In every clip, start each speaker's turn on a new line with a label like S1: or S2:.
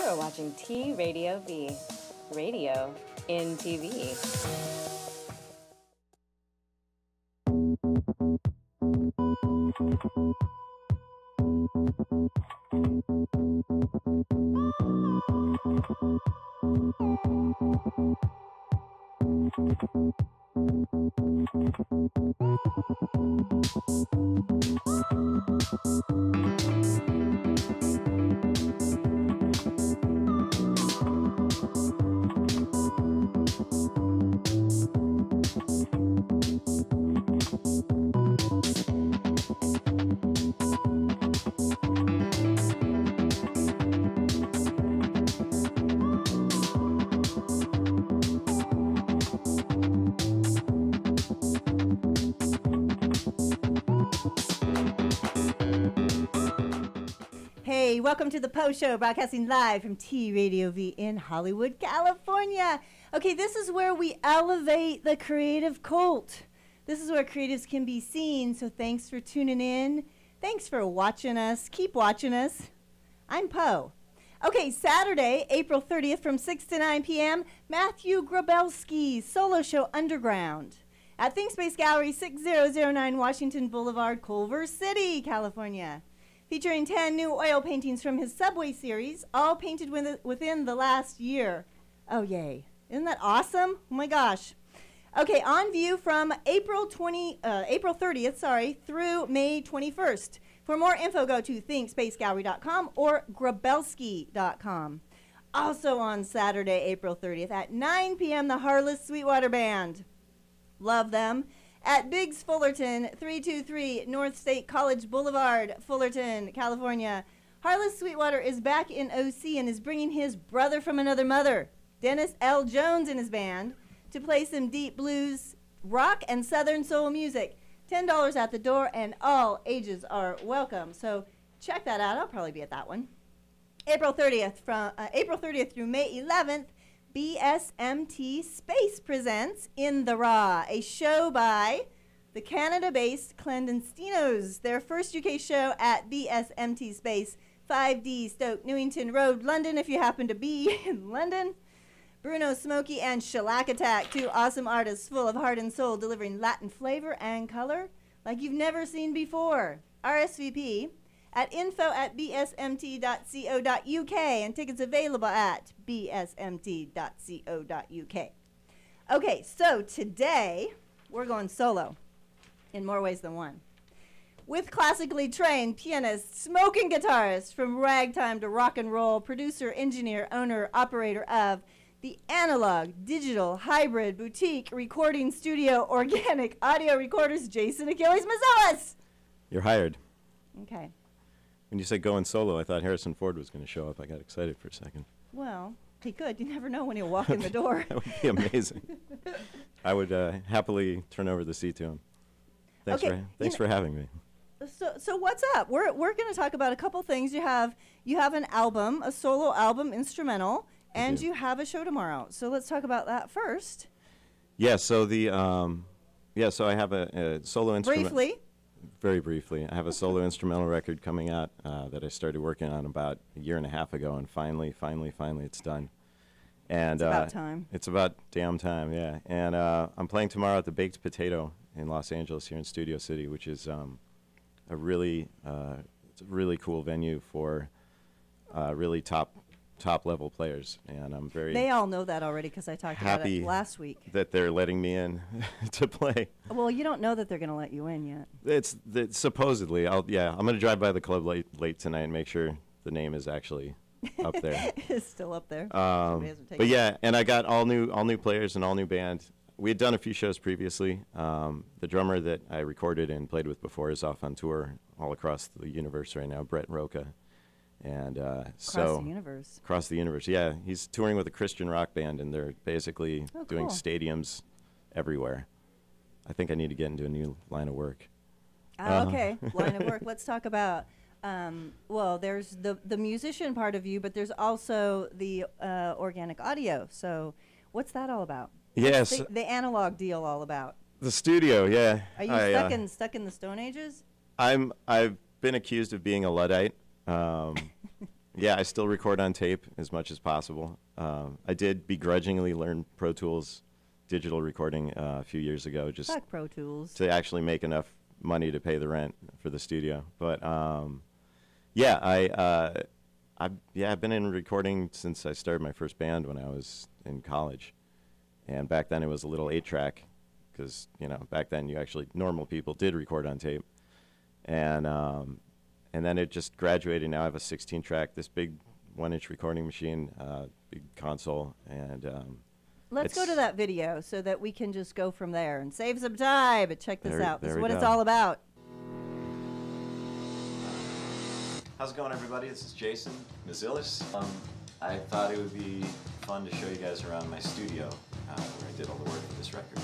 S1: You're watching T Radio V, radio in TV.
S2: Welcome to the Post Show, broadcasting live from T Radio V in Hollywood, California. Okay, this is where we elevate the creative cult. This is where creatives can be seen, so thanks for tuning in. Thanks for watching us. Keep watching us. I'm Poe. Okay, Saturday, April 30th from 6 to 9 p.m., Matthew Grabelski's solo show Underground at ThinkSpace Gallery, 6009 Washington Boulevard, Culver City, California. Featuring 10 new oil paintings from his Subway series, all painted within the last year. Oh, yay. Isn't that awesome? Oh, my gosh. Okay, on view from April 30th, through May 21st. For more info, go to thinkspacegallery.com or grabelski.com. Also on Saturday, April 30th at 9 p.m., the Harless Sweetwater Band. Love them. At Biggs Fullerton, 323 North State College Boulevard, Fullerton, California. Harless Sweetwater is back in OC and is bringing his brother from another mother, Dennis L. Jones, in his band to play some deep blues, rock, and southern soul music. $10 at the door, and all ages are welcome. So check that out. I'll probably be at that one. April 30th through May 11th, BSMT Space presents In the Raw, a show by the Canada-based Clandestinos. Their first UK show at BSMT Space, 5D Stoke Newington Road, London, if you happen to be in London. Bruno Smokey and Shellac Attack, two awesome artists full of heart and soul, delivering Latin flavor and color like you've never seen before. RSVP at info@bsmt.co.uk, and tickets available at bsmt.co.uk. Okay, so today we're going solo in more ways than one. With classically trained pianist, smokin guitarist, from ragtime to rock and roll, producer, engineer, owner, operator of the analog, digital, hybrid, boutique, recording studio, organic audio recorders, Jason Achilles Mezilis.
S3: You're hired.
S2: Okay.
S3: When you said going solo, I thought Harrison Ford was going to show up. I got excited for a second.
S2: Well, he could. You never know when he'll walk in the door.
S3: That would be amazing. I would happily turn over the seat to him. Thanks for having me.
S2: So what's up? We're going to talk about a couple things. You have an album, a solo album, instrumental, and you have a show tomorrow. So let's talk about that first. Yeah. So so I have a solo instrument. Briefly.
S3: Very briefly, I have a solo instrumental record coming out that I started working on about a year and a half ago, and finally, it's done. And
S2: it's about time.
S3: It's about damn time, yeah. And I'm playing tomorrow at the Baked Potato in Los Angeles, here in Studio City, which is it's a really cool venue for really top level players, and I'm very.
S2: They all know that already because I talked about it last week.
S3: That they're letting me in to play.
S2: Well, you don't know that they're going to let you in yet.
S3: It's supposedly. I'm going to drive by the club late tonight and make sure the name is actually up there.
S2: It's still up there.
S3: But yeah, and I got all new players and all new band. We had done a few shows previously. The drummer that I recorded and played with before is off on tour all across the universe right now, Brett Roca. And
S2: Across
S3: the universe, yeah. He's touring with a Christian rock band, and they're basically doing stadiums everywhere. I think I need to get into a new line of work.
S2: Okay, line of work. Let's talk about, well, there's the musician part of you, but there's also the organic audio. So what's that all about?
S3: Yes.
S2: What's the analog deal all about?
S3: The studio, yeah.
S2: Are you stuck in the Stone Ages?
S3: I've been accused of being a Luddite. Yeah, I still record on tape as much as possible. I did begrudgingly learn Pro Tools digital recording a few years ago, just
S2: Fuck Pro Tools.
S3: to actually make enough money to pay the rent for the studio. But yeah, I've been in recording since I started my first band when I was in college, and back then it was a little 8-track, because back then normal people did record on tape, and then it just graduated. Now I have a 16-track, this big 1-inch recording machine, big console, and
S2: Let's go to that video so that we can just go from there and save some time. But check this out. This is what it's all about.
S3: How's it going, everybody? This is Jason Mezilis. I thought it would be fun to show you guys around my studio where I did all the work for this record.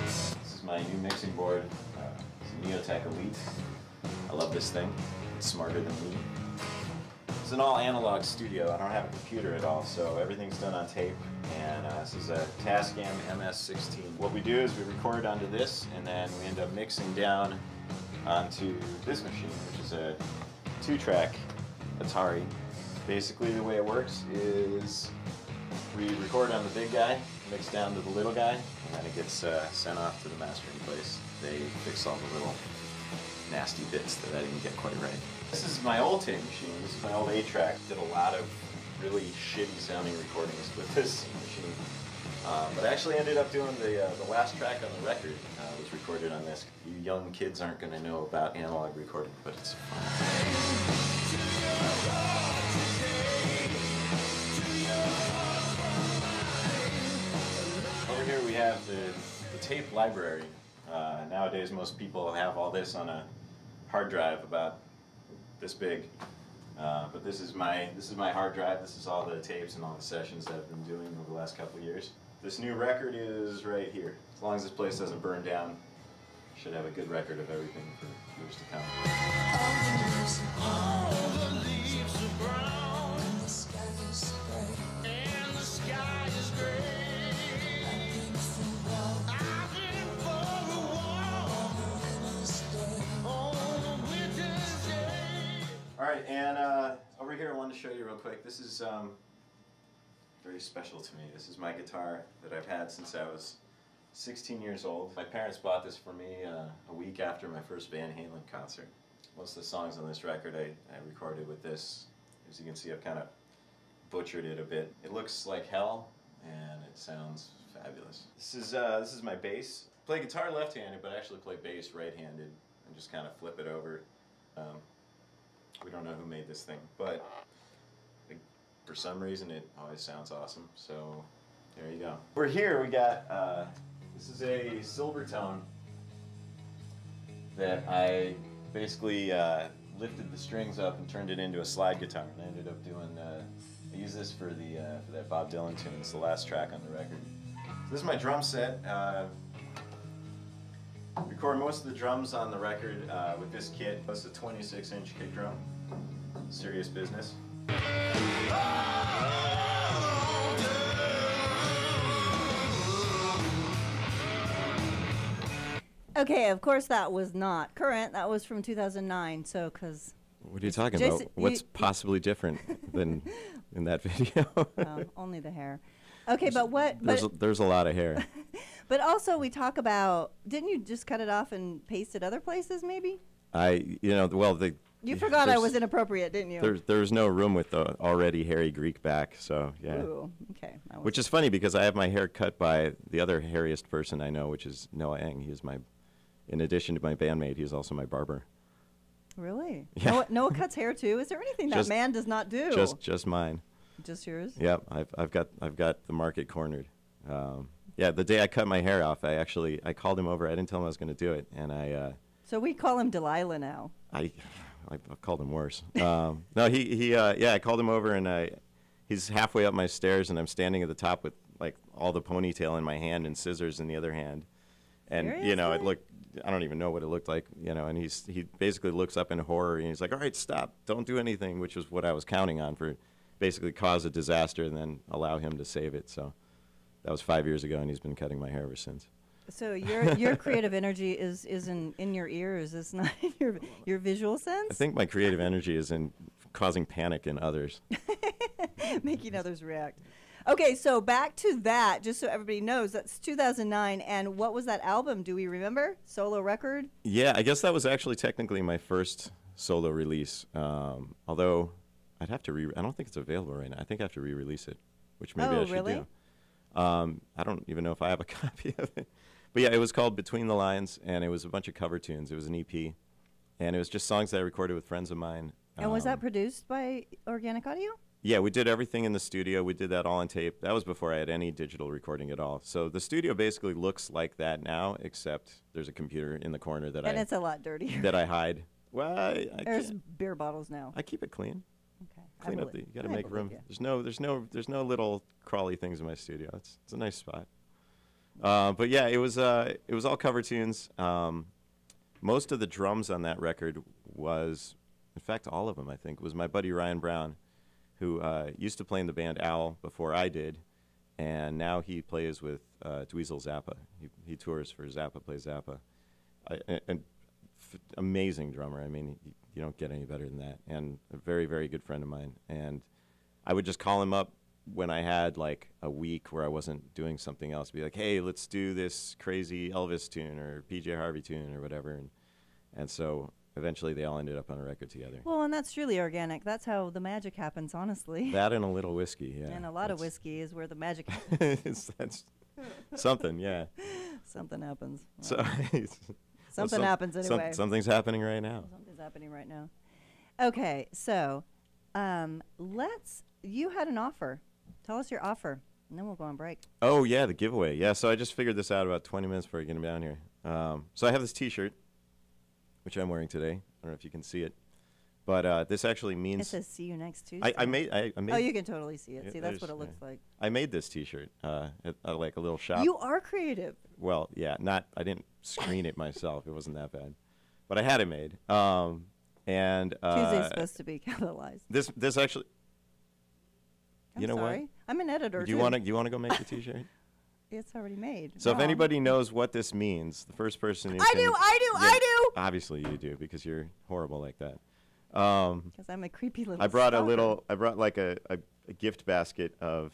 S3: This is my new mixing board. It's a Neotech Elite. I love this thing. It's smarter than me. It's an all-analog studio. I don't have a computer at all, so everything's done on tape. And this is a Tascam MS-16. What we do is we record onto this, and then we end up mixing down onto this machine, which is a 2-track Atari. Basically, the way it works is we record on the big guy, mix down to the little guy, and then it gets sent off to the mastering place. They fix all the little nasty bits that I didn't get quite right. This is my old tape machine. This is my old 8-track. Did a lot of really shitty sounding recordings with this machine. But I actually ended up doing the last track on the record was recorded on this. You young kids aren't going to know about analog recording, but it's fun. Over here we have the tape library. Nowadays most people have all this on a hard drive about this big. But this is my hard drive. This is all the tapes and all the sessions that I've been doing over the last couple of years. This new record is right here. As long as this place doesn't burn down, should have a good record of everything for years to come. All the leaves are brown, and the sky is gray, and the sky is gray. I've been for a walk on a winter's day. All right, and over here I wanted to show you real quick. This is very special to me. This is my guitar that I've had since I was 16 years old. My parents bought this for me a week after my first Van Halen concert. Most of the songs on this record I recorded with this. As you can see, I've kind of butchered it a bit. It looks like hell, and it sounds fabulous. This is my bass. I play guitar left-handed, but I actually play bass right-handed and just kind of flip it over. We don't know who made this thing, but for some reason it always sounds awesome, so there you go. Over here we got, this is a Silvertone that I basically lifted the strings up and turned it into a slide guitar, and I ended up doing, I use this for that Bob Dylan tune. It's the last track on the record. So this is my drum set. Record most of the drums on the record with this kit. It's a 26-inch kick drum. Serious business.
S2: Okay, of course that was not current. That was from 2009. So, because
S3: what are you talking
S2: Jason,
S3: about? What's possibly different than in that video?
S2: Only the hair. Okay, but what?
S3: There's a lot of hair.
S2: But also we talk about. Didn't you just cut it off and paste it other places? Maybe. You forgot I was inappropriate, didn't you?
S3: There's no room with the already hairy Greek back, so yeah.
S2: Ooh, okay.
S3: Which is funny because I have my hair cut by the other hairiest person I know, which is Noah Eng. He is in addition to my bandmate, he's also my barber.
S2: Really?
S3: Yeah.
S2: Noah cuts hair too? Is there anything that man does not do?
S3: Just mine.
S2: Just yours?
S3: Yep, I've got the market cornered. Yeah, the day I cut my hair off, I called him over. I didn't tell him I was going to do it, and
S2: So we call him Delilah now.
S3: I've called him worse. No, I called him over, and he's halfway up my stairs, and I'm standing at the top with like all the ponytail in my hand and scissors in the other hand, and
S2: Seriously?
S3: it looked. I don't even know what it looked like, and he basically looks up in horror, and he's like, "All right, stop, don't do anything," which was what I was counting on for, basically cause a disaster and then allow him to save it. So that was 5 years ago, and he's been cutting my hair ever since.
S2: So your creative energy is in your ears. It's not in your visual sense.
S3: I think my creative energy is in causing panic in others.
S2: Making others react. Okay, so back to that, just so everybody knows, that's 2009. And what was that album? Do we remember? Solo record?
S3: Yeah, I guess that was actually technically my first solo release. Although I'd have to I don't think it's available right now. I think I have to re-release it, which maybe I should
S2: really?
S3: do. I don't even know if I have a copy of it. But yeah, it was called Between the Lines, and it was a bunch of cover tunes. It was an EP, and it was just songs that I recorded with friends of mine.
S2: And was that produced by Organic Audio?
S3: Yeah, we did everything in the studio. We did that all on tape. That was before I had any digital recording at all. So the studio basically looks like that now, except there's a computer in the corner that
S2: and it's a lot dirtier.
S3: That I hide. Well,
S2: there's beer bottles now.
S3: I keep it clean.
S2: Okay.
S3: Clean up you got to make room.
S2: You.
S3: There's no little crawly things in my studio. It's a nice spot. But yeah, it was all cover tunes. Most of the drums on that record was, in fact, all of them I think, was my buddy Ryan Brown, who used to play in the band Owl before I did, and now he plays with Dweezil Zappa. He tours for Zappa, plays Zappa. Amazing drummer. I mean, you don't get any better than that. And a very, very good friend of mine. And I would just call him up when I had like a week where I wasn't doing something else. Be like, hey, let's do this crazy Elvis tune or PJ Harvey tune or whatever. And so eventually they all ended up on a record together.
S2: Well, and that's truly organic. That's how the magic happens, honestly.
S3: That and a little whiskey, yeah.
S2: And a lot of whiskey is where the magic happens.
S3: That's something, yeah.
S2: Something happens.
S3: So
S2: something happens anyway.
S3: Something's happening right now.
S2: Something's happening right now. Okay, so you had an offer. Tell us your offer, and then we'll go on break.
S3: Oh, yeah, the giveaway. Yeah, so I just figured this out about 20 minutes before I get down here. So I have this T-shirt, which I'm wearing today. I don't know if you can see it. But this actually means...
S2: It says, see you next Tuesday.
S3: I made
S2: oh, you can totally see it. See, that's what it looks like.
S3: I made this T-shirt at like a little shop.
S2: You are creative.
S3: Well, yeah, I didn't screen it myself. It wasn't that bad. But I had it made. And
S2: Tuesday's supposed to be capitalized.
S3: This actually...
S2: I'm sorry.
S3: What?
S2: I'm an editor,
S3: Do you want to go make the T-shirt?
S2: It's already made.
S3: So if anybody knows what this means, the first person who
S2: I do.
S3: Obviously you do, because you're horrible like that.
S2: Because I'm a creepy little
S3: I brought
S2: stalker.
S3: like a gift basket of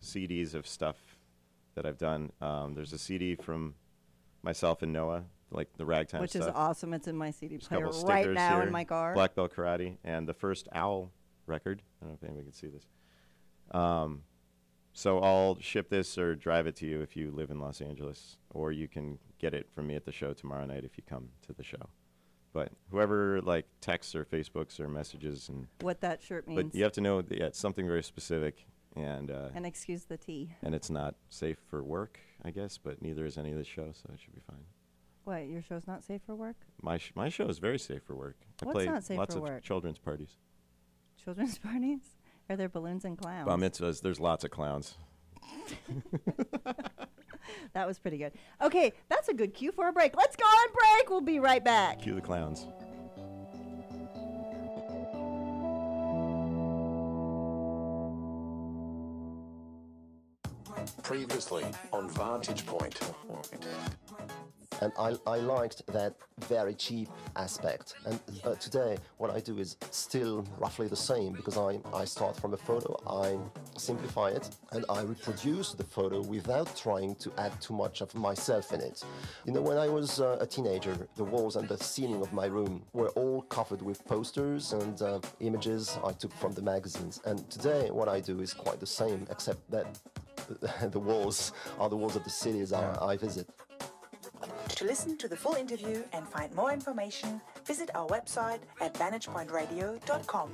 S3: CDs of stuff that I've done. There's a CD from myself and Noah, like the Ragtime
S2: Which
S3: stuff.
S2: is awesome. It's in my CD
S3: There's
S2: player right now
S3: here,
S2: in my car.
S3: Black Belt Karate, and the first Owl record. I don't know if anybody can see this. So I'll ship this or drive it to you if you live in Los Angeles, or you can get it from me at the show tomorrow night if you come to the show. But whoever like texts or Facebooks or messages and
S2: what that shirt means.
S3: But you have to know that, it's something very specific, and
S2: excuse the tea.
S3: And it's not safe for work, I guess, but neither is any of the show, so it should be fine.
S2: What, your show's not safe for work?
S3: My show is very safe for work.
S2: What's
S3: I play
S2: not safe
S3: lots
S2: for
S3: of
S2: work?
S3: children's parties.
S2: Children's parties? Are there balloons and clowns?
S3: Bar mitzvahs, there's lots of clowns.
S2: That was pretty good. Okay, that's a good cue for a break. Let's go on break. We'll be right back.
S3: Cue the clowns.
S4: Previously on Vantage Point.
S5: And I liked that very cheap aspect. And today, what I do is still roughly the same, because I start from a photo, I simplify it, and I reproduce the photo without trying to add too much of myself in it. You know, when I was a teenager, the walls and the ceiling of my room were all covered with posters and images I took from the magazines. And today, what I do is quite the same, except that the walls are the walls of the cities I visit.
S6: To listen to the full interview and find more information, visit our website at vantagepointradio.com.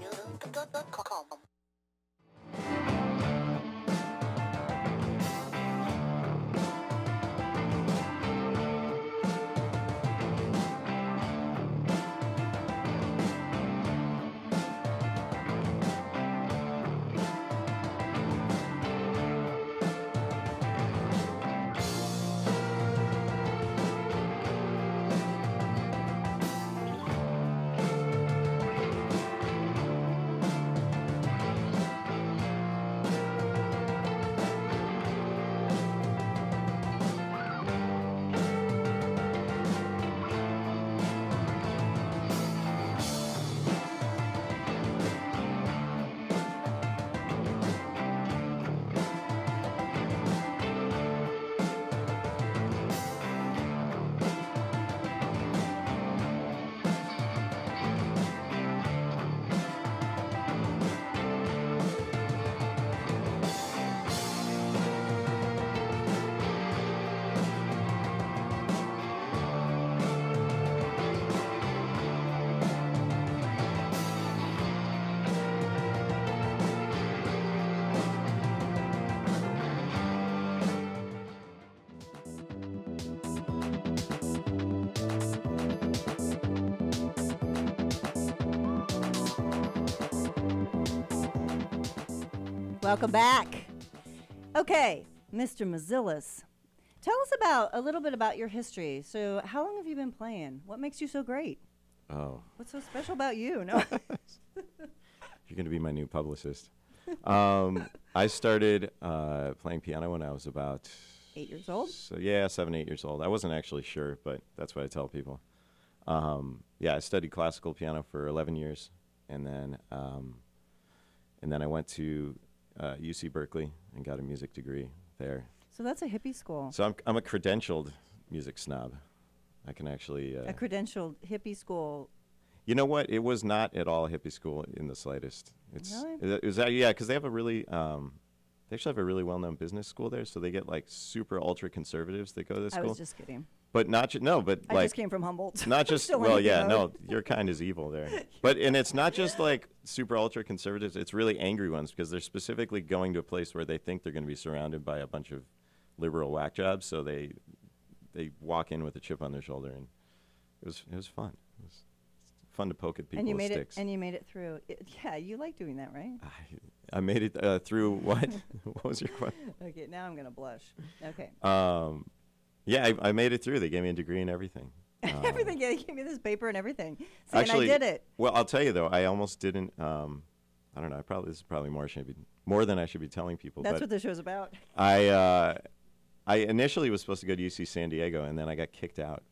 S2: Welcome back. Okay, Mr. Mezilis, tell us a little bit about your history. So how long have you been playing? What makes you so great?
S3: Oh.
S2: What's so special about you? No.
S3: You're going to be my new publicist. I started playing piano when I was about
S2: 8 years old?
S3: So yeah, 7, 8 years old. I wasn't actually sure, but that's what I tell people. Yeah, I studied classical piano for 11 years, and then I went to UC Berkeley and got a music degree there.
S2: So that's a hippie school.
S3: So I'm a credentialed music snob. I can actually
S2: a credentialed hippie school.
S3: You know what? It was not at all a hippie school in the slightest.
S2: Really?
S3: It was yeah, because they have a really they actually have a really well-known business school there, so they get like super ultra conservatives that go to this school.
S2: I was just kidding.
S3: But not but
S2: I
S3: like
S2: just came from Humboldt.
S3: Not just
S2: Still
S3: well,
S2: in
S3: yeah,
S2: mode.
S3: no, your kind is evil there. But and it's not just like super ultra conservatives; it's really angry ones because they're specifically going to a place where they think they're going to be surrounded by a bunch of liberal whack jobs. So they walk in with a chip on their shoulder, and it was fun. It was fun to poke at people with sticks.
S2: And you made it through. Yeah, you like doing that, right?
S3: I made it through what? What was your question?
S2: Okay, now I'm gonna blush. Okay.
S3: Yeah, I made it through. They gave me a degree and everything.
S2: Everything. Yeah, they gave me this paper and everything. See,
S3: Actually,
S2: and I did it.
S3: Well, I'll tell you though, I almost didn't. I don't know. This is probably more than I should be telling people.
S2: That's
S3: but
S2: what the show's about.
S3: I initially was supposed to go to UC San Diego, and then I got kicked out.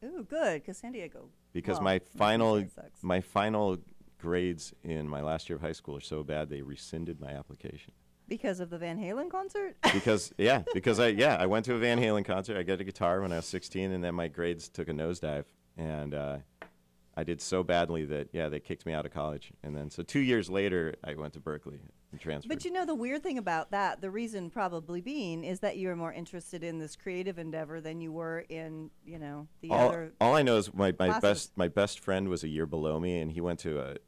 S2: Ooh, good, because San Diego.
S3: Because
S2: well,
S3: my final grades in my last year of high school are so bad they rescinded my application.
S2: Because of the Van Halen concert?
S3: because I went to a Van Halen concert. I got a guitar when I was 16, and then my grades took a nosedive, and I did so badly that they kicked me out of college. And then so 2 years later, I went to Berkeley and transferred.
S2: But you know the weird thing about that, the reason probably being is that you're more interested in this creative endeavor than you were in the other.
S3: All I know is my
S2: classes.
S3: best friend was a year below me, and he went to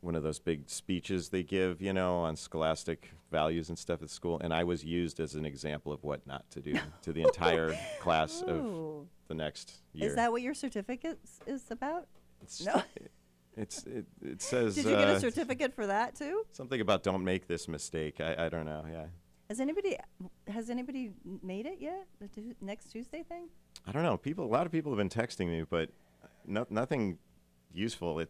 S3: one of those big speeches they give, on scholastic values and stuff at school, and I was used as an example of what not to do to the entire class of the next year.
S2: Is that what your certificate is about?
S3: No. It says.
S2: Did you get a certificate for that too?
S3: Something about don't make this mistake. I don't know. Yeah.
S2: Has anybody made it yet? The next Tuesday thing?
S3: I don't know. A lot of people have been texting me, but nothing useful.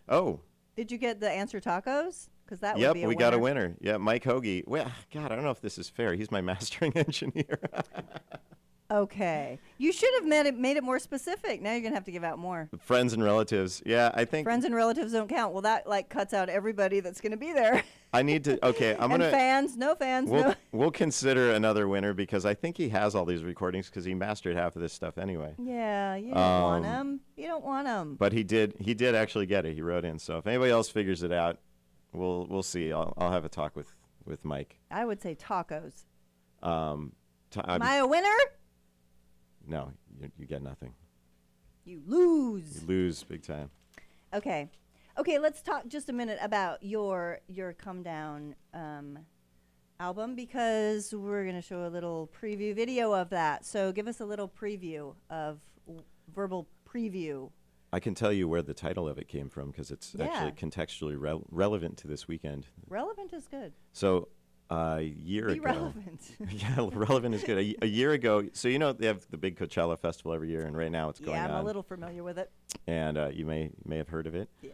S3: Oh.
S2: Did you get the answer tacos? Because that would be a winner.
S3: Yep, we got a winner. Yeah, Mike Hoagie. Well, God, I don't know if this is fair. He's my mastering engineer.
S2: Okay. You should have made it more specific. Now you're going to have to give out more.
S3: Friends and relatives. Yeah, I think.
S2: Friends and relatives don't count. Well, that cuts out everybody that's going to be there.
S3: I need to. Okay, I'm going to.
S2: Fans, no fans, no.
S3: We'll consider another winner because I think he has all these recordings because he mastered half of this stuff anyway.
S2: Yeah, you don't want him. You don't want him.
S3: But he did actually get it. He wrote in. So if anybody else figures it out, we'll see. I'll have a talk with Mike.
S2: I would say tacos.
S3: Am
S2: I a winner?
S3: No, you get nothing.
S2: You lose.
S3: You lose big time.
S2: Okay, let's talk just a minute about your Come Down album because we're going to show a little preview video of that. So give us a little preview of verbal preview.
S3: I can tell you where the title of it came from because it's actually contextually relevant to this weekend.
S2: Relevant is good.
S3: So a year ago.
S2: Be relevant.
S3: Yeah, relevant is good. A year ago, so they have the big Coachella festival every year, and right now it's going on.
S2: Yeah, I'm a little familiar with it.
S3: And you may have heard of it.
S2: Yes.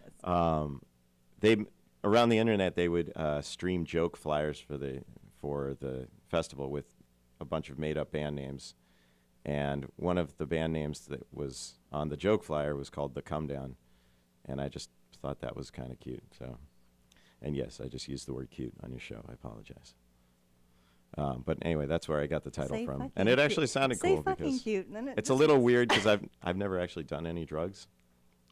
S3: They around the internet they would stream joke flyers for the festival with a bunch of made up band names, and one of the band names that was on the joke flyer was called The Come Down, and I just thought that was kind of cute. So. And yes, I just used the word cute on your show. I apologize. But anyway, that's where I got the title from. And it actually sounded cool because
S2: cute.
S3: It's a little weird because I've never actually done any drugs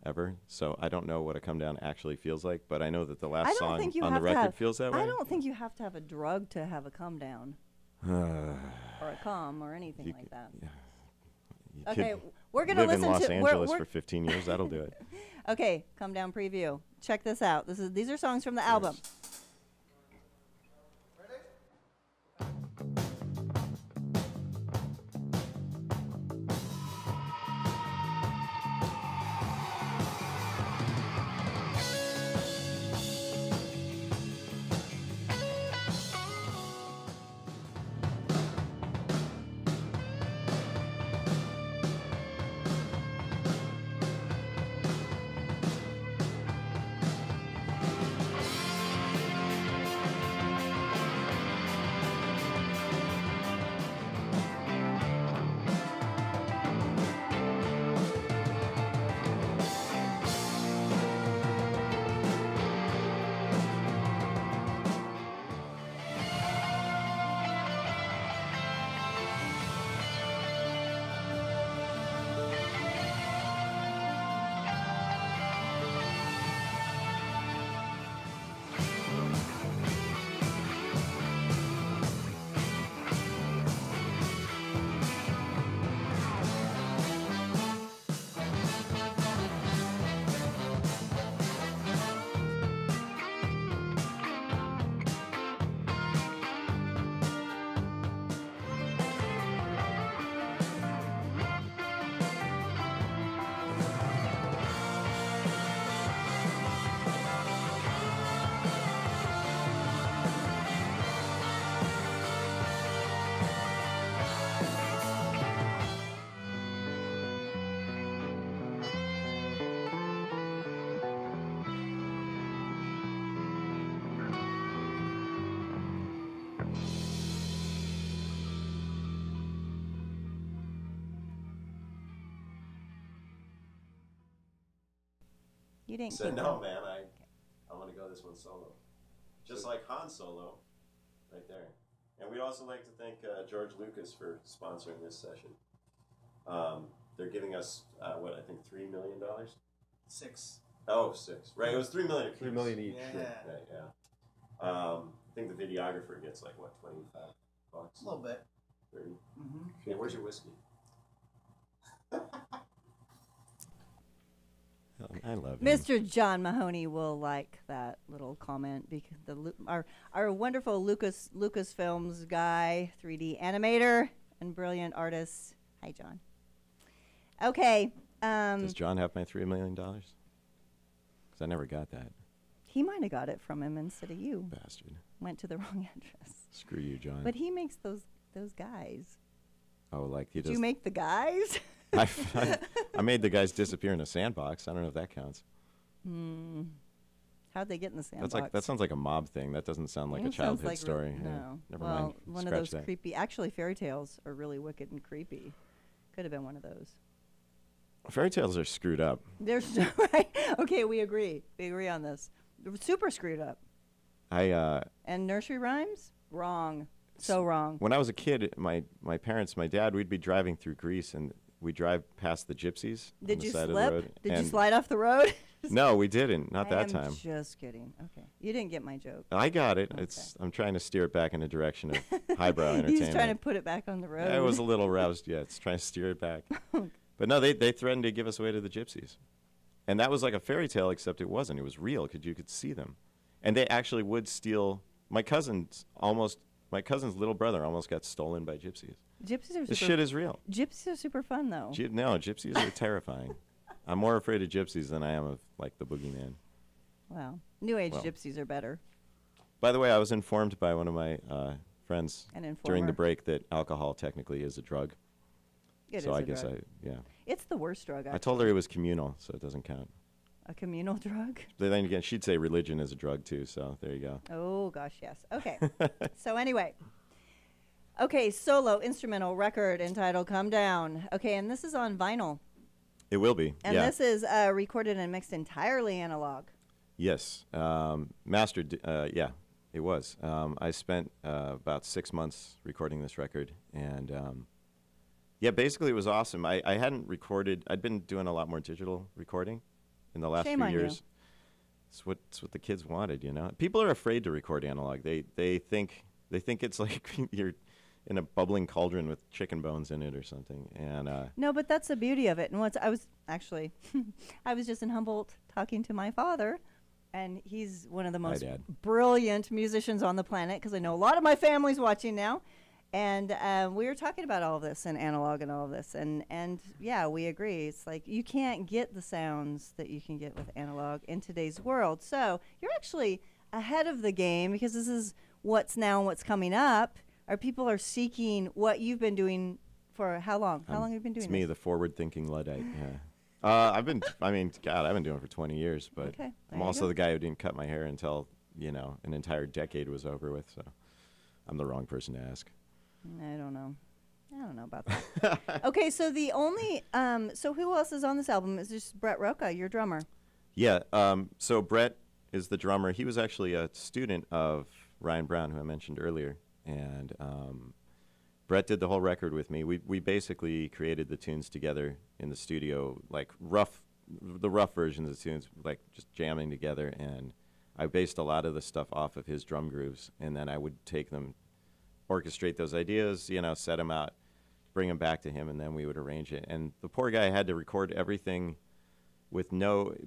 S3: ever. So I don't know what a come down actually feels like. But I know that the last song on the record feels that way.
S2: I don't think you have to have a drug to have a come down. or a come or anything like that.
S3: Yeah.
S2: Okay, we're going to listen to...
S3: live in Los Angeles for 15 years. That'll do it.
S2: Okay, Come Down preview. Check this out. These are songs from the album. You didn't.
S3: So
S2: keep
S3: no,
S2: them.
S3: man, I want to go this one solo, just like Han Solo, right there. And we'd also like to thank George Lucas for sponsoring this session. They're giving us what I think $3 million.
S7: 6.
S3: Oh, 6. Right, it was $3 million.
S8: $3 million each.
S7: Yeah.
S3: Right, yeah. I think the videographer gets like what, $25?
S7: A little bit.
S3: 30.
S7: Mm-hmm.
S3: Yeah, where's your whiskey? I love you.
S2: Mr. John Mahoney will like that little comment because our wonderful Lucasfilms guy, 3D animator and brilliant artist. Hi, John. Okay.
S3: Does John have my $3 million? Because I never got that.
S2: He might have got it from him instead of you.
S3: Bastard.
S2: Went to the wrong address.
S3: Screw you, John.
S2: But he makes those guys.
S3: Oh, like he
S2: Did
S3: does.
S2: you make the guys?
S3: I made the guys disappear in a sandbox. I don't know if that counts.
S2: How'd they get in the sandbox?
S3: That sounds like a mob thing. That doesn't sound like a childhood story.
S2: No.
S3: Yeah. Never
S2: well,
S3: mind.
S2: one
S3: Scratch
S2: of those
S3: that.
S2: creepy. Actually, fairy tales are really wicked and creepy. Could have been one of those.
S3: Fairy tales are screwed up.
S2: They're right. Okay, we agree. We agree on this. They're super screwed up.
S3: And
S2: nursery rhymes? Wrong. So wrong.
S3: When I was a kid, my parents, my dad, we'd be driving through Greece and we'd drive past the gypsies
S2: Did
S3: on
S2: you
S3: the side
S2: slip?
S3: of the road.
S2: Did you slide off the road?
S3: No, we didn't. Not that
S2: I am
S3: time.
S2: Just kidding. Okay. You didn't get my joke.
S3: I got it.
S2: Okay.
S3: I'm trying to steer it back in a direction of highbrow entertainment.
S2: He's trying to put it back on the road.
S3: I was a little roused yet. It's trying to steer it back. But no, they threatened to give us away to the gypsies. And that was like a fairy tale, except it wasn't. It was real because you could see them. And they actually would steal. My cousin's little brother almost got stolen by gypsies.
S2: Gypsies are
S3: This shit is real.
S2: Gypsies are super fun, though.
S3: No, gypsies are terrifying. I'm more afraid of gypsies than I am of, like, the boogeyman.
S2: Wow. New age gypsies are better.
S3: By the way, I was informed by one of my friends
S2: An
S3: during the
S2: informer.
S3: break that alcohol technically is a drug.
S2: It
S3: so
S2: is
S3: I
S2: a
S3: guess
S2: drug. It's the worst drug,
S3: I told her it was communal, so it doesn't count.
S2: A communal drug?
S3: But then again, she'd say religion is a drug too, so there you go.
S2: Oh, gosh, yes. Okay. So anyway. Okay, solo instrumental record entitled Come Down. Okay, and this is on vinyl.
S3: It will be,
S2: And
S3: yeah.
S2: this is recorded and mixed entirely analog.
S3: Yes. Mastered, yeah, it was. I spent about 6 months recording this record, and yeah, basically it was awesome. I hadn't recorded, I'd been doing a lot more digital recording in the last
S2: Shame
S3: few
S2: on you.
S3: years. It's what the kids wanted, you know. People are afraid to record analog. They think it's like you're in a bubbling cauldron with chicken bones in it or something. And
S2: No, but that's the beauty of it. And I was just in Humboldt talking to my father, and he's one of the most
S3: Dad.
S2: brilliant musicians on the planet, because I know a lot of my family's watching now. And we were talking about all of this and analog and all of this. And yeah, we agree. It's like you can't get the sounds that you can get with analog in today's world. So you're actually ahead of the game, because this is what's now and what's coming up. People are seeking what you've been doing for how long? How long have you been doing
S3: it's me,
S2: this?
S3: the forward-thinking Luddite. Yeah. I've been doing it for 20 years, but
S2: Okay, there
S3: I'm
S2: you
S3: also
S2: go.
S3: the guy who didn't cut my hair until, an entire decade was over with, so I'm the wrong person to ask.
S2: I don't know about that. Okay, so the only so who else is on this album? Is just Brett Roca, your drummer?
S3: Yeah, so Brett is the drummer. He was actually a student of Ryan Brown, who I mentioned earlier, and Brett did the whole record with me. We basically created the tunes together in the studio, like the rough versions of the tunes, like just jamming together, and I based a lot of the stuff off of his drum grooves, and then I would take them, orchestrate those ideas, set them out, bring them back to him, and then we would arrange it. And the poor guy had to record everything with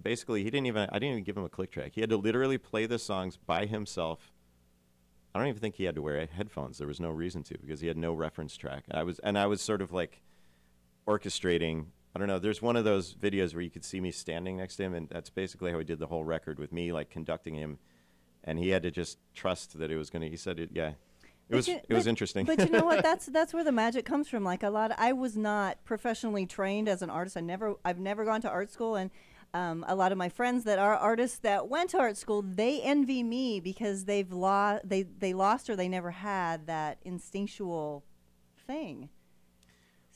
S3: basically I didn't even give him a click track. He had to literally play the songs by himself. I don't even think he had to wear headphones. There was no reason to, because he had no reference track. I was sort of like orchestrating. I don't know. There's one of those videos where you could see me standing next to him, and that's basically how he did the whole record, with me like conducting him, and he had to just trust that it was going to. He said it. Yeah. It was interesting.
S2: But you know what? That's where the magic comes from. Like I was not professionally trained as an artist. I've never gone to art school, and a lot of my friends that are artists that went to art school, they envy me because they lost or they never had that instinctual thing.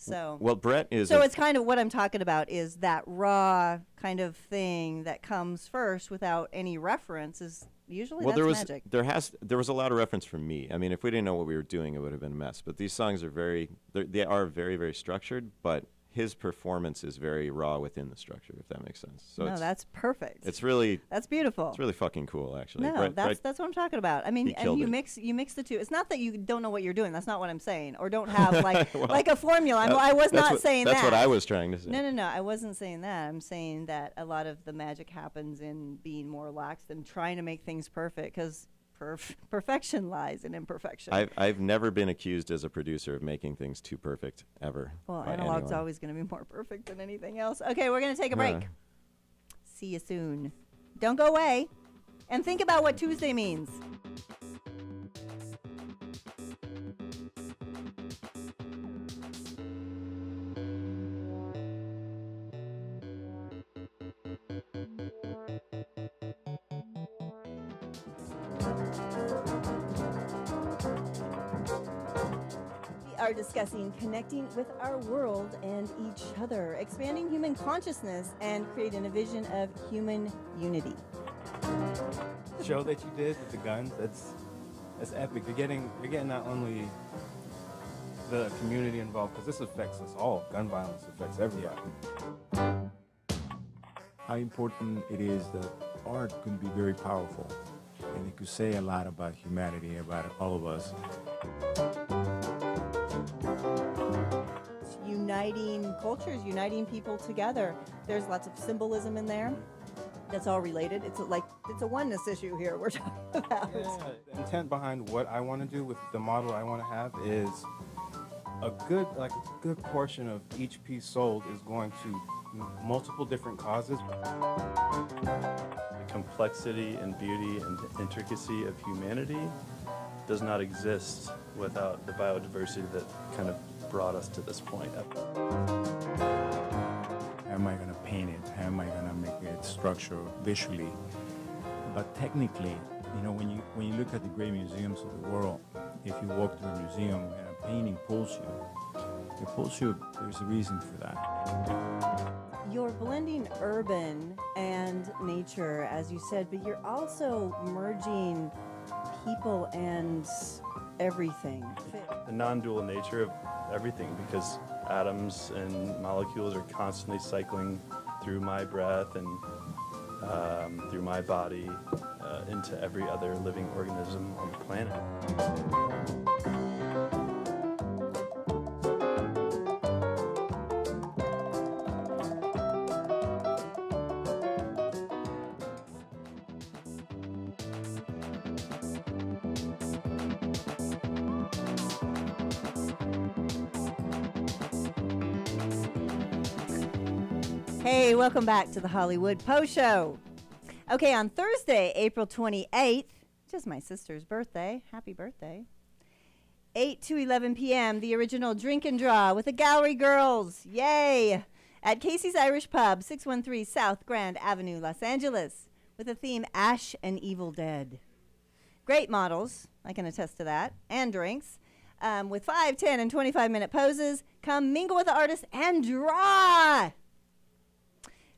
S2: So
S3: well, Brett is.
S2: So it's kind of what I'm talking about is that raw kind of thing that comes first without any reference is usually
S3: well,
S2: that's magic.
S3: there was a lot of reference from me. I mean, if we didn't know what we were doing, it would have been a mess. But these songs are they are very, very structured, but his performance is very raw within the structure, if that makes sense. So
S2: no, that's perfect.
S3: It's really
S2: that's beautiful.
S3: It's really fucking cool, actually.
S2: No, that's what I'm talking about. I mean, and you mix the two. It's not that you don't know what you're doing. That's not what I'm saying, or don't have like
S3: well,
S2: like a formula. I was not saying that.
S3: That's what I was trying to say.
S2: No. I wasn't saying that. I'm saying that a lot of the magic happens in being more relaxed and trying to make things perfect because. Perfection lies in imperfection.
S3: I've never been accused as a producer of making things too perfect ever.
S2: Well, analog's always going to be more perfect than anything else. Okay, we're going to take a break. See you soon. Don't go away. And think about what Tuesday means. Are discussing connecting with our world and each other, expanding human consciousness, and creating a vision of human unity.
S8: The show that you did with the guns, that's epic. You're getting not only the community involved, because this affects us all. Gun violence affects everybody.
S9: How important it is that art can be very powerful, and it could say a lot about humanity, about all of us.
S2: Uniting cultures, uniting people together. There's lots of symbolism in there. That's all related. It's a oneness issue here we're talking about.
S8: Yeah. The intent behind what I want to do with the model I want to have is a good portion of each piece sold is going to multiple different causes.
S10: The complexity and beauty and intricacy of humanity does not exist without the biodiversity that kind of brought us to this point.
S9: How am I going to paint it? How am I going to make it structure visually? But technically, when you look at the great museums of the world, if you walk to a museum and a painting pulls you, there's a reason for that.
S2: You're blending urban and nature, as you said, but you're also merging people and everything.
S10: The non-dual nature of everything, because atoms and molecules are constantly cycling through my breath and through my body into every other living organism on the planet.
S2: Hey, welcome back to the Hollywood Post Show. Okay, on Thursday, April 28th, which is my sister's birthday, happy birthday, 8 to 11 p.m., the original Drink and Draw with the Gallery Girls, yay, at Casey's Irish Pub, 613 South Grand Avenue, Los Angeles, with the theme Ash and Evil Dead. Great models, I can attest to that, and drinks, with 5, 10, and 25-minute poses. Come mingle with the artists and draw.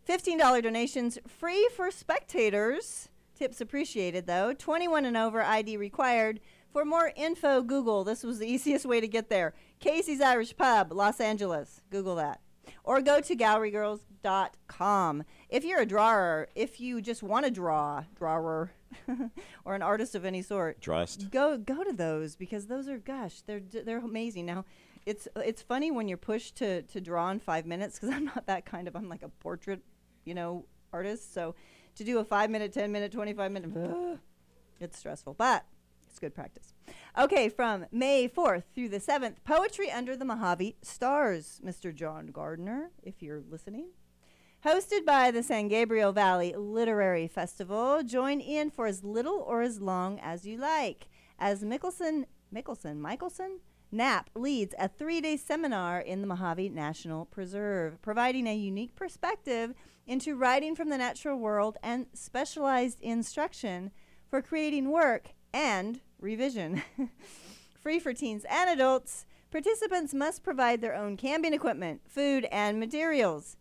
S2: $15 donations, free for spectators. Tips appreciated, though. 21 and over, ID required. For more info, Google. This was the easiest way to get there. Casey's Irish Pub, Los Angeles. Google that. Or go to gallerygirls.com. If you're a drawer, if you just want to drawer, or an artist of any sort, go to those, because those are, gosh, they're amazing. Now, it's funny when you're pushed to draw in 5 minutes, because I'm not that kind of, I'm like a portrait artist. So to do a 5-minute, 10-minute, 25-minute, it's stressful, but it's good practice. Okay, from May 4th through the 7th, Poetry Under the Mojave Stars, Mr. John Gardner, if you're listening. Hosted by the San Gabriel Valley Literary Festival. Join in for as little or as long as you like. As Michelson Knapp leads a 3-day seminar in the Mojave National Preserve, providing a unique perspective into writing from the natural world and specialized instruction for creating work and revision. Free for teens and adults. Participants must provide their own camping equipment, food, and materials.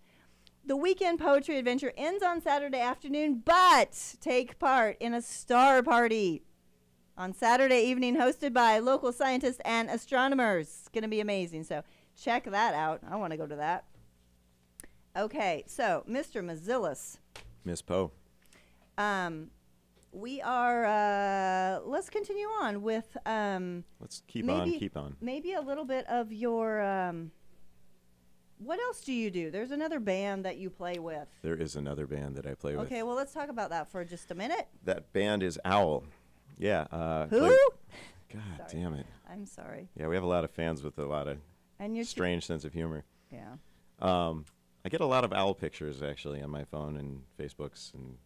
S2: The weekend poetry adventure ends on Saturday afternoon, but take part in a star party on Saturday evening hosted by local scientists and astronomers. It's going to be amazing, so check that out. I want to go to that. Okay, so Mr. Mezilis.
S3: Miss Poe.
S2: We are, let's continue on with,
S3: Let's keep on.
S2: Maybe a little bit of your, what else do you do? There's another band that you play with.
S3: There is another band that I play with.
S2: Okay, well, let's talk about that for just a minute.
S3: That band is Owl. Yeah.
S2: Who?
S3: God damn it.
S2: I'm sorry.
S3: Yeah, we have a lot of fans with a lot of strange sense of humor.
S2: Yeah.
S3: I get a lot of owl pictures, actually, on my phone and Facebooks. And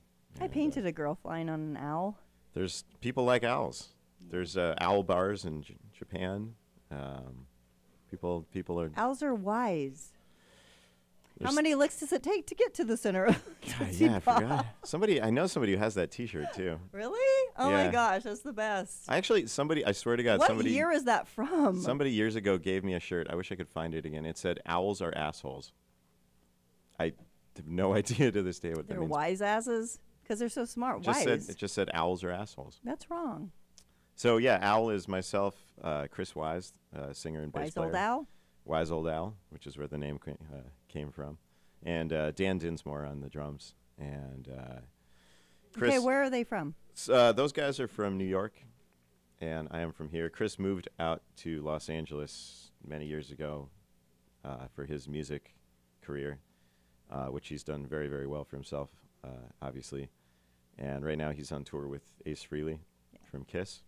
S2: I painted a girl flying on an owl.
S3: There's people like owls. There's owl bars in Japan. People are...
S2: Owls are wise. How many licks does it take to get to the center of
S3: yeah, I forgot. I know somebody who has that T-shirt, too.
S2: Really? Oh,
S3: yeah.
S2: my gosh, that's the best.
S3: I swear to God,
S2: what year is that from?
S3: Somebody years ago gave me a shirt. I wish I could find it again. It said, "Owls are assholes." I have no idea to this day what that means.
S2: They're wise asses? Because they're so smart.
S3: It just said owls are assholes.
S2: That's wrong.
S3: So, yeah, Owl is myself, Chris Wise, singer and bass player.
S2: Wise Old Owl?
S3: Wise Old Owl, which is where the name came from. And Dan Dinsmore on the drums. And Chris...
S2: Okay, where are they from?
S3: Those guys are from New York, and I am from here. Chris moved out to Los Angeles many years ago for his music career, which he's done very, very well for himself, obviously. And right now he's on tour with Ace Frehley from Kiss.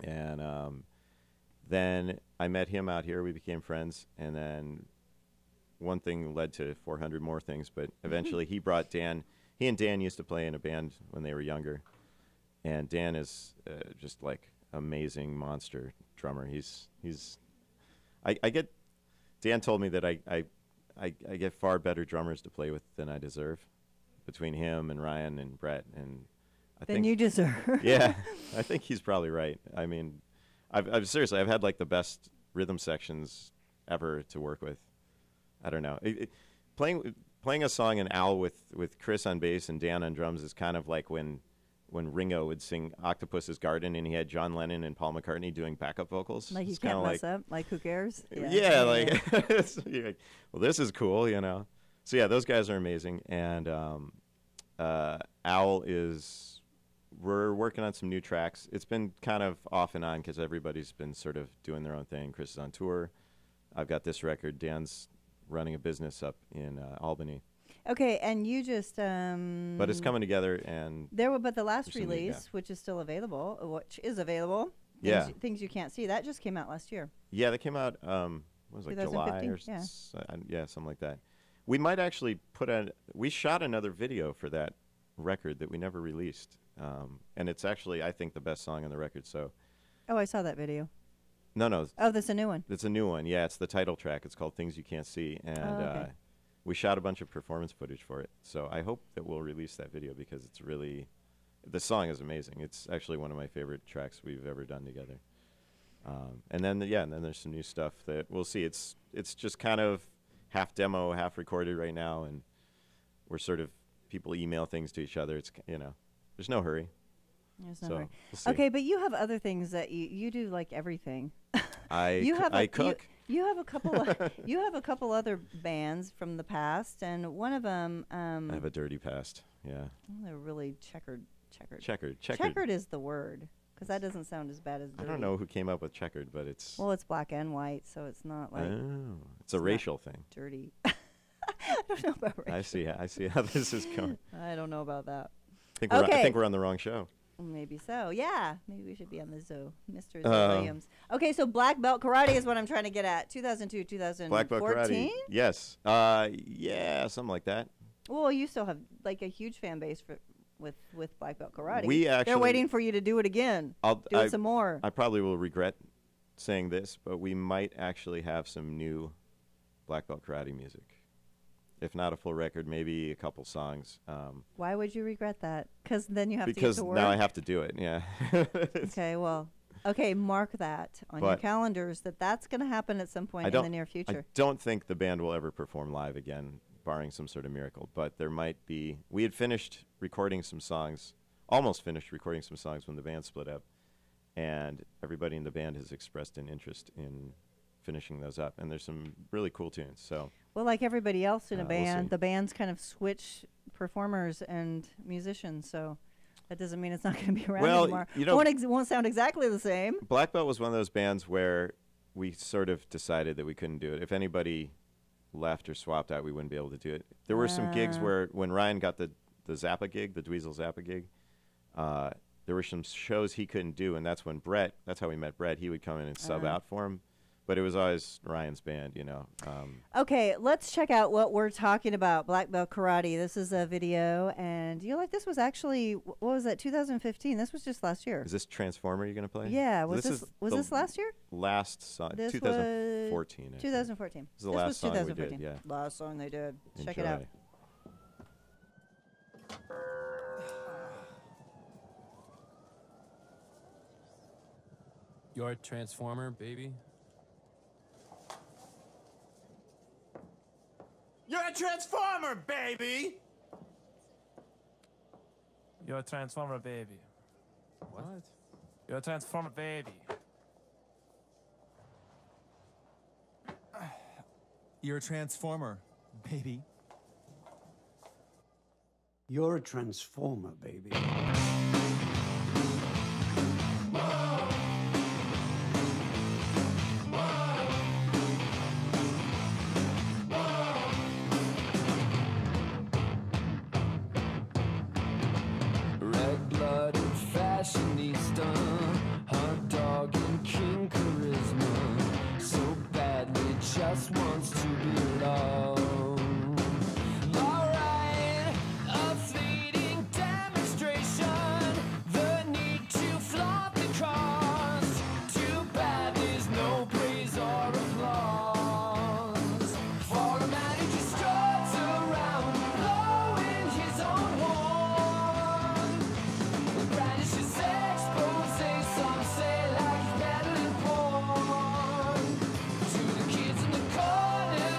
S3: And then I met him out here. We became friends. And then one thing led to 400 more things. But eventually he brought Dan. He and Dan used to play in a band when they were younger. And Dan is just like amazing monster drummer. Dan told me that I get far better drummers to play with than I deserve, between him and Ryan and Brett, and I think
S2: you deserve.
S3: Yeah, I think he's probably right. I mean, I've seriously, I've had like the best rhythm sections ever to work with. I don't know. Playing a song in Owl with Chris on bass and Dan on drums is kind of like when Ringo would sing Octopus's Garden and he had John Lennon and Paul McCartney doing backup vocals.
S2: Like you can't mess up? Like who cares?
S3: Yeah, you're like, well, this is cool, you know. So yeah, those guys are amazing. And Owl we're working on some new tracks. It's been kind of off and on because everybody's been sort of doing their own thing. Chris is on tour. I've got this record. Dan's running a business up in Albany.
S2: Okay, and you just...
S3: but it's coming together, and...
S2: But the last release, which is available, Things You Can't See, that just came out last year.
S3: Yeah, that came out, was it like July or something like that. We might actually we shot another video for that record that we never released, and it's actually, I think, the best song on the record, so...
S2: Oh, I saw that video.
S3: No.
S2: Oh, that's a new one.
S3: It's a new one, yeah. It's the title track. It's called Things You Can't See, and we shot a bunch of performance footage for it. So I hope that we'll release that video because it's really, the song is amazing. It's actually one of my favorite tracks we've ever done together. And then there's some new stuff that we'll see. It's just kind of half demo, half recorded right now, and we're sort of, people email things to each other. It's, there's no hurry.
S2: There's no hurry. We'll okay, but you have other things that you do, like everything.
S3: I cook.
S2: You have a couple other bands from the past, and one of them.
S3: I have a dirty past. Yeah.
S2: Well, they're really checkered.
S3: Checkered
S2: is the word, because that doesn't sound as bad as dirty.
S3: I don't know who came up with checkered, but it's.
S2: Well, it's black and white, so it's not like.
S3: Oh, it's a racial thing.
S2: Dirty. I don't know about racial.
S3: I see how this is going.
S2: I don't know about that.
S3: I think we're on the wrong show.
S2: Maybe so. Yeah. Maybe we should be on the Zoo. Mr. Zoo Williams. Okay, so Black Belt Karate is what I'm trying to get at. 2002, 2014?
S3: Black Belt Karate. Yes. Yeah, something like that.
S2: Well, you still have like a huge fan base with Black Belt Karate.
S3: They're
S2: waiting for you to do it again. Do it some more.
S3: I probably will regret saying this, but we might actually have some new Black Belt Karate music. If not a full record, maybe a couple songs.
S2: Why would you regret that? Because then you have to get to work?
S3: Because now I have to do it, yeah.
S2: Okay, well, Okay, mark that on your calendars that that's going to happen at some point in the near future.
S3: I don't think the band will ever perform live again, barring some sort of miracle. But there might be. We had finished recording some songs, almost finished recording some songs when the band split up, and everybody in the band has expressed an interest in finishing those up. And there's some really cool tunes. So. Well,
S2: like everybody else in a band,
S3: we'll
S2: the bands kind of switch performers and musicians, so that doesn't mean it's not going to be around anymore.
S3: You know,
S2: won't sound exactly the same.
S3: Black Belt was one of those bands where we sort of decided that we couldn't do it. If anybody left or swapped out, we wouldn't be able to do it. There were some gigs where when Ryan got the Zappa gig, the Dweezil Zappa gig, there were some shows he couldn't do, and that's when Brett, that's how we met Brett, he would come in and sub out for him. But it was always Ryan's band, you know.
S2: Okay, let's check out what we're talking about. Black Belt Karate. This is a video, and you know, like this was actually, what was that? 2015. This was just last year.
S3: Is this Transformer you're gonna play?
S2: Yeah. Was this last year?
S3: Last song.
S2: This
S3: 2014.
S2: Was 2014.
S3: This is the last song we did. Yeah.
S2: Last song they did.
S3: Enjoy.
S2: Check it out.
S11: You're a Transformer, baby.
S12: You're a Transformer, baby!
S13: You're a Transformer, baby.
S11: What?
S13: You're a Transformer, baby.
S14: You're a Transformer, baby.
S15: You're a Transformer, baby.
S16: Red-blooded fashionista, hot dog and king charisma, so badly just wants to be loved. Alright, a fleeting demonstration, the need to flaunt the cause. Too bad there's no praise or applause for a man who just struts around, blowing his own horn. Brandishes expose, some say like he's peddling porn. To the kids in the corner,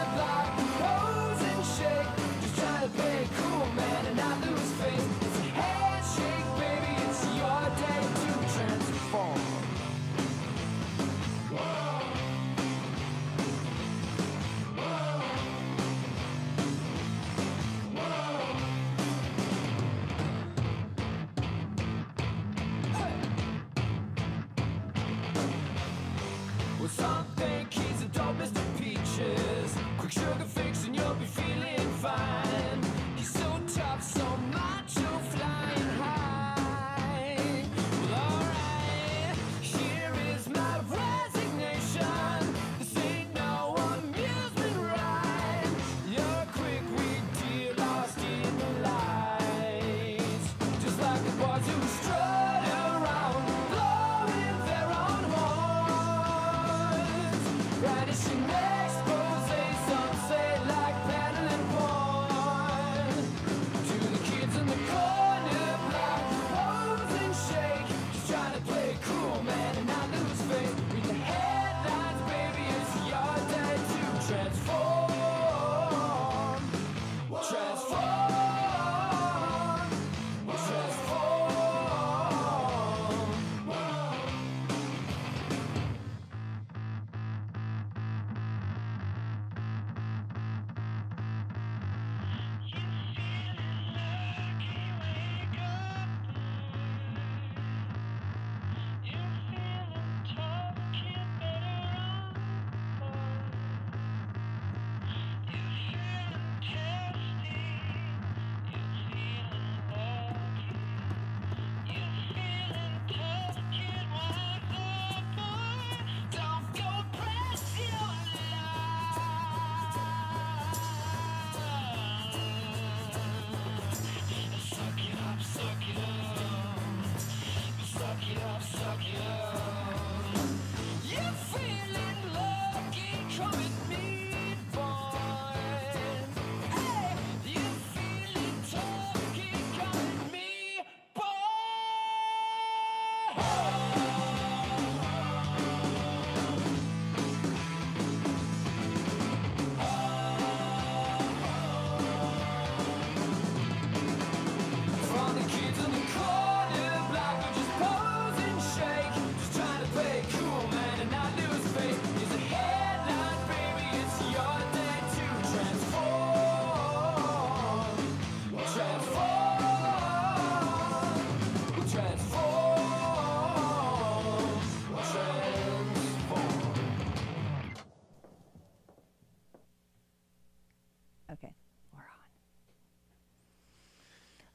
S2: Okay, we're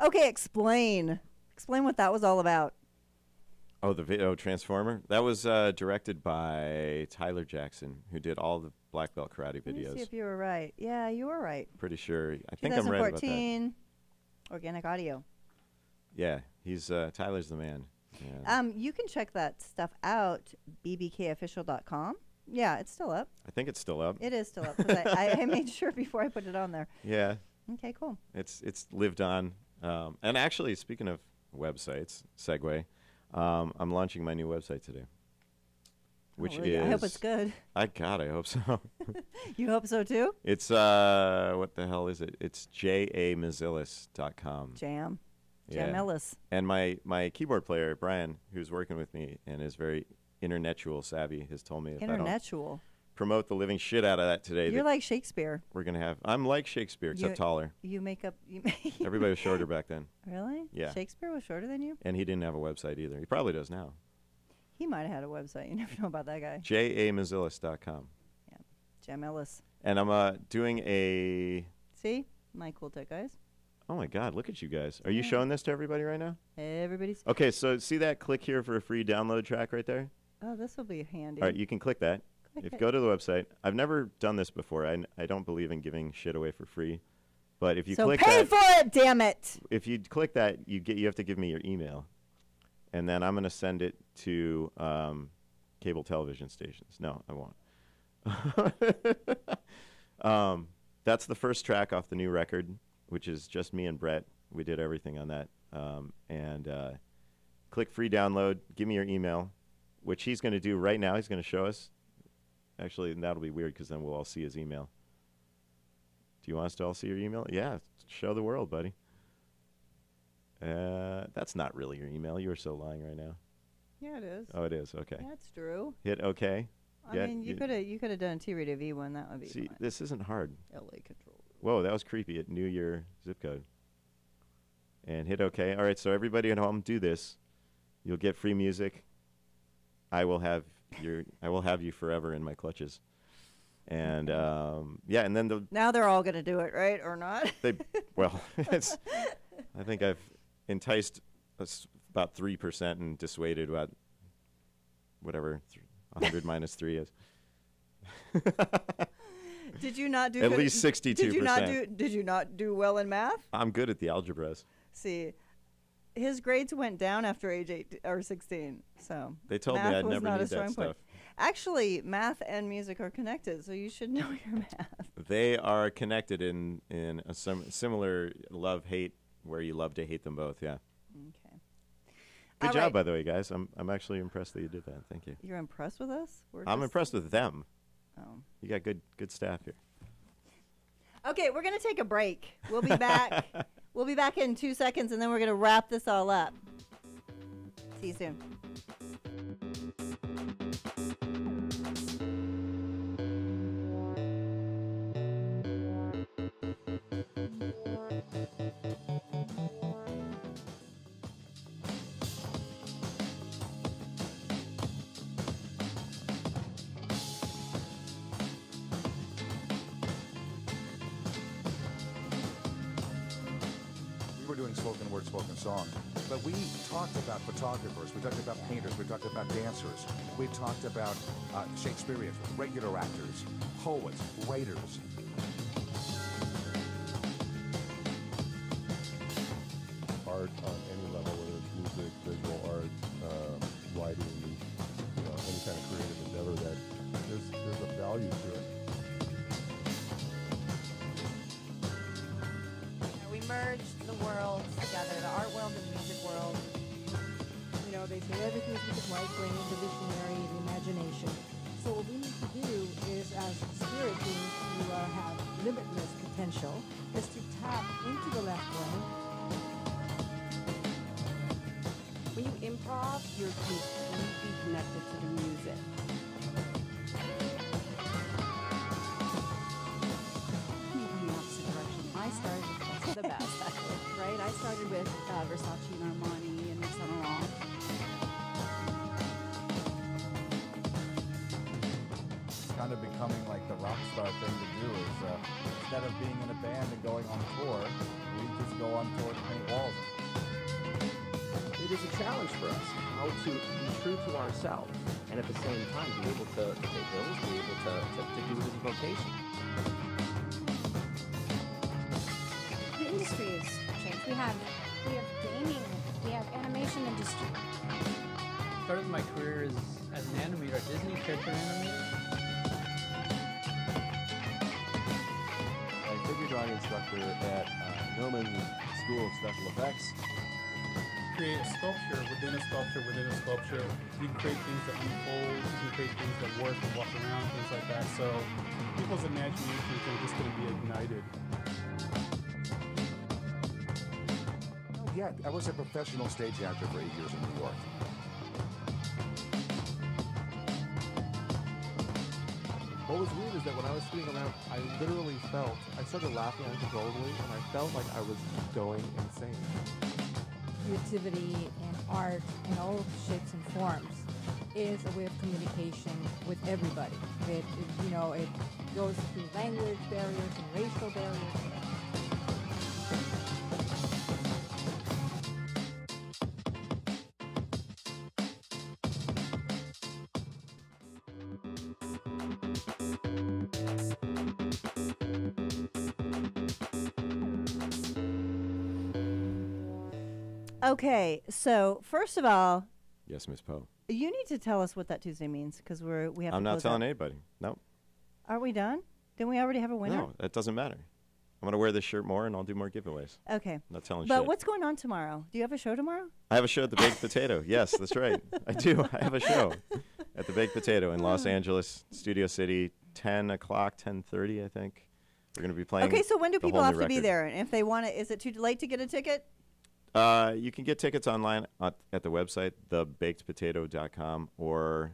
S2: on. Okay, explain. Explain what that was all about.
S3: Oh, the video Transformer? That was directed by Tyler Jackson, who did all the black belt karate
S2: Let me
S3: videos.
S2: see if you were right. Yeah, you were right.
S3: Pretty sure. I think I'm right about that.
S2: 2014, Organic Audio.
S3: Yeah, he's Tyler's the man.
S2: Yeah. You can check that stuff out, bbkofficial.com. Yeah, it's still up.
S3: I think it's still up.
S2: It is still up. 'Cause I made sure before I put it on there.
S3: Yeah.
S2: Okay, cool.
S3: It's lived on. And actually, speaking of websites, segue, I'm launching my new website today. Which
S2: really?
S3: is...
S2: I hope it's good.
S3: I hope so.
S2: You hope so too?
S3: It's, what the hell is it? It's jamezilis.com.
S2: Jam.
S3: Yeah.
S2: Jamelis.
S3: And my keyboard player, Brian, who's working with me and is very internetual savvy, has told me if I don't promote the living shit out of that today.
S2: You're like Shakespeare.
S3: We're going to have... I'm like Shakespeare, except taller.
S2: You make up...
S3: Everybody was shorter back then.
S2: Really?
S3: Yeah.
S2: Shakespeare was shorter than you?
S3: And he didn't have a website either. He probably does now.
S2: He might have had a website. You never know about that guy.
S3: jamezilis.com.
S2: Yeah. Jamelis.
S3: And I'm doing a...
S2: See? My cool tech guys.
S3: Oh, my God. Look at you guys. Are you showing this to everybody right now?
S2: Everybody's...
S3: Okay, so see that click here for a free download track right there?
S2: Oh, this will be handy.
S3: All right, you can click that.
S2: Click it.
S3: Go to the website. I've never done this before. I don't believe in giving shit away for free. But if you click that...
S2: So pay for it, damn it!
S3: If you click that, you have to give me your email. And then I'm going to send it to cable television stations. No, I won't. That's the first track off the new record, which is just me and Brett. We did everything on that. Click free download. Give me your email, which he's going to do right now. He's going to show us. Actually, that'll be weird because then we'll all see his email. Do you want us to all see your email? Yeah, show the world, buddy. That's not really your email. You are so lying right now.
S2: Yeah, it is.
S3: Oh, it is. Okay.
S2: That's true.
S3: Hit OK.
S2: I mean, you could have done a T-Radio V one. That would be fine.
S3: This isn't hard.
S2: LA control.
S3: Whoa, that was creepy. It knew your zip code. And hit OK. All right, so everybody at home, do this. You'll get free music. I will have you forever in my clutches. And yeah, and then
S2: now they're all going to do it, right, or not?
S3: Well, I think I've enticed about 3% and dissuaded about whatever 100 minus 3 is.
S2: Did you not do
S3: at least 62%?
S2: Did you not do well in math?
S3: I'm good at the algebras.
S2: See, his grades went down after age 8 or 16. So
S3: they told me I'd never need that stuff.
S2: Actually, math and music are connected, so you should know your math.
S3: They are connected in a similar love-hate, where you love to hate them both. Yeah.
S2: Okay.
S3: Good job, by the way, guys. I'm actually impressed that you did that. Thank you.
S2: You're impressed with us?
S3: I'm impressed with them.
S2: Oh.
S3: You got good staff here.
S2: Okay, we're gonna take a break. We'll be back. We'll be back in 2 seconds, and then we're gonna wrap this all up. See you soon.
S17: Spoken word, spoken song. But we talked about photographers, we talked about painters, we talked about dancers, we talked about Shakespeareans, regular actors, poets, writers.
S18: Art on any level, whether it's music, visual art, writing, any kind of creative endeavor, that there's a value to it.
S19: We merged the worlds together, the art world and the music world.
S20: You know, they say everything's with the right brain, the visionary, the imagination. So what we need to do is, as spirit beings who have limitless potential, is to tap into the left brain.
S21: When you improv, you're completely connected to the music.
S20: In the opposite direction. I started with the best, actually, right? I started with Versace and Armani and Saint Laurent.
S17: It's kind of becoming like the rock star thing to do is
S1: instead of being in a band and going on tour, we just go on tour to paint walls.
S22: It is a challenge for us how to be true to ourselves and at the same time be able to pay bills, be able to do it as a vocation.
S19: The industry has changed. We have gaming, we have animation industry.
S23: Started my career as an animator at Disney, character animator.
S24: I'm a figure drawing instructor at Millman School of Special Effects.
S25: Create a sculpture within a sculpture within a sculpture. You can create things that unfold, you can create things that work and walk around, things like that. So people's imaginations are just going to be ignited.
S17: Yeah, I was a professional stage actor for 8 years in New York.
S26: What was weird is that when I was sitting around, I literally felt, I started laughing uncontrollably, and I felt like I was going insane.
S20: Creativity and art in all shapes and forms is a way of communication with everybody. It goes through language barriers and racial barriers.
S2: Okay, so first of all,
S3: Yes, Miss Poe.
S2: you need to tell us what that Tuesday means because we have.
S3: I'm
S2: to
S3: not
S2: close
S3: telling
S2: out.
S3: anybody. No.
S2: Are we done? Didn't we already have a winner?
S3: No, that doesn't matter. I'm gonna wear this shirt more, and I'll do more giveaways.
S2: Okay.
S3: Not telling
S2: But
S3: shit.
S2: what's going on tomorrow? Do you have a show tomorrow?
S3: I have a show at the Baked Potato. Yes, that's right. I do. I have a show at the Baked Potato in Los Angeles, Studio City, 10 o'clock, 10:30, I think. We're going to be playing.
S2: Okay, so when do
S3: the
S2: people
S3: whole
S2: have
S3: new
S2: to be
S3: record.
S2: there? And if they want to, is it too late to get a ticket?
S3: You can get tickets online at the website, thebakedpotato.com, or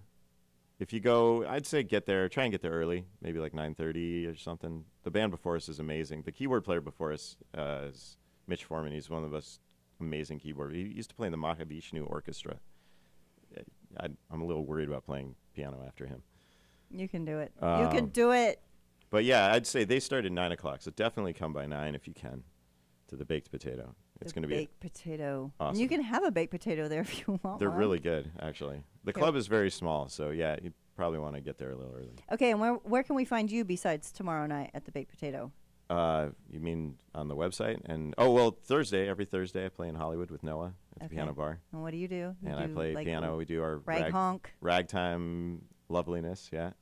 S3: if you go, I'd say try and get there early, maybe like 9:30 or something. The band before us is amazing. The keyboard player before us is Mitch Foreman. He's one of the most amazing keyboard. He used to play in the Mahavishnu Orchestra. I'm a little worried about playing piano after him.
S2: You can do it. You can do it.
S3: But yeah, I'd say they start at 9 o'clock, so definitely come by 9 if you can to the Baked Potato. It's going to be
S2: baked potato.
S3: awesome.
S2: And you can have a baked potato there if you want.
S3: They're
S2: one.
S3: really good, actually. The club is very small, so yeah, you probably want to get there a little early.
S2: Okay, and where can we find you besides tomorrow night at the baked potato?
S3: You mean on the website? And Thursday, every Thursday I play in Hollywood with Noah at the piano bar.
S2: And what do you do?
S3: And I play piano. We do our
S2: honk
S3: ragtime loveliness, yeah.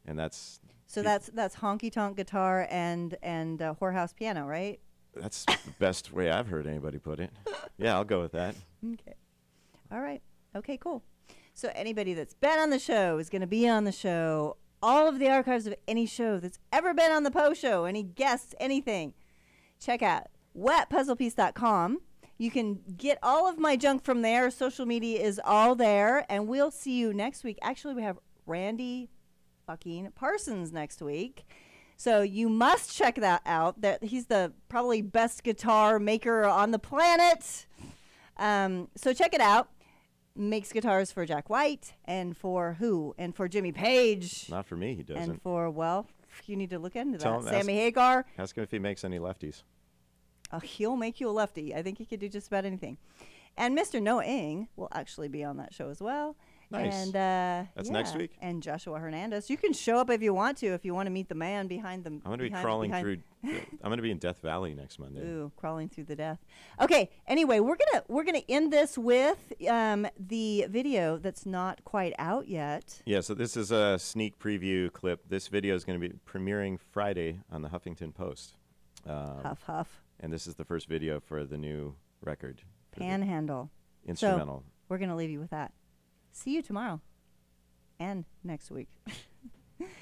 S3: And that's
S2: that's honky tonk guitar and whorehouse piano, right?
S3: That's the best way I've heard anybody put it. Yeah, I'll go with that.
S2: Okay. All right. Okay, cool. So anybody that's been on the show is going to be on the show. All of the archives of any show that's ever been on the Poe Show, any guests, anything, check out wetpuzzlepiece.com. You can get all of my junk from there. Social media is all there. And we'll see you next week. Actually, we have Randy fucking Parsons next week. So you must check that out. That he's the probably best guitar maker on the planet. So check it out. Makes guitars for Jack White and for who? And for Jimmy Page.
S3: Not for me, he doesn't.
S2: And for, you need to look into
S3: Tell
S2: that.
S3: him,
S2: Sammy Hagar.
S3: Ask him if he makes any lefties.
S2: He'll make you a lefty. I think he could do just about anything. And Mr. Noah Ing will actually be on that show as well.
S3: Nice.
S2: And
S3: that's next week.
S2: And Joshua Hernandez. You can show up if you want to meet the man behind them.
S3: I'm going to be crawling through. I'm going to be in Death Valley next Monday.
S2: Ooh, crawling through the death. Okay. Anyway, we're gonna end this with the video that's not quite out yet.
S3: Yeah. So this is a sneak preview clip. This video is going to be premiering Friday on the Huffington Post.
S2: Huff huff.
S3: And this is the first video for the new record.
S2: Panhandle.
S3: Instrumental.
S2: So we're gonna leave you with that. See you tomorrow and next week.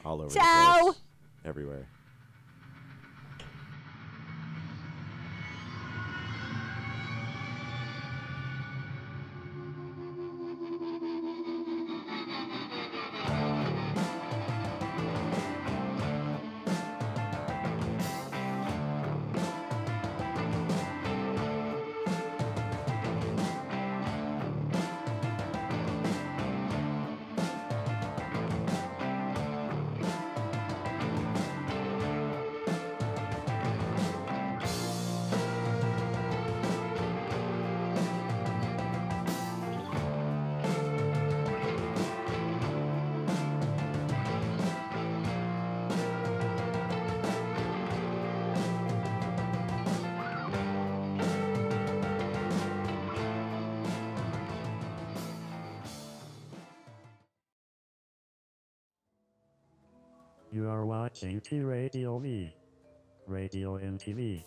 S3: All over
S2: Ciao.
S3: the place. Everywhere.
S4: You are watching T Radio V. Radio and TV.